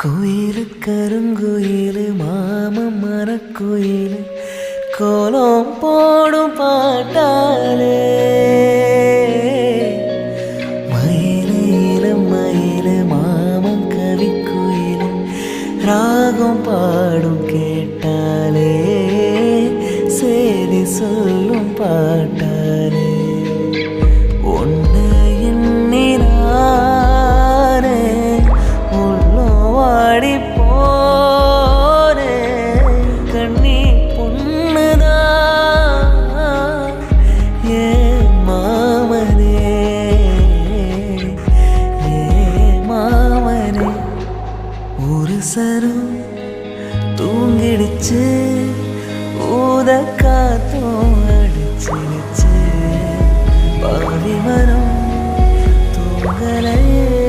கோயிலு கருங்குயிலு மாமம் மரக்குயிலு கோலம் போடும் பாட்டாலே மயிலு இளம் மயிலு மாமம் கவிக்குயிலு ராகம் பாடும் கேட்டாலே சேதி சொல்லும் பாட்டாலே ஒன்று எண்ணினானே உள்ளம் வாடி போனே கண்ணி பொண்ணுதான் ஏ மாமனே ஏ மாமனே ஒரு சரம் தூங்கிடுச்சு ஊத காத்தும் அடிச்சிடுச்சு பாவி மரம் தூங்கலையே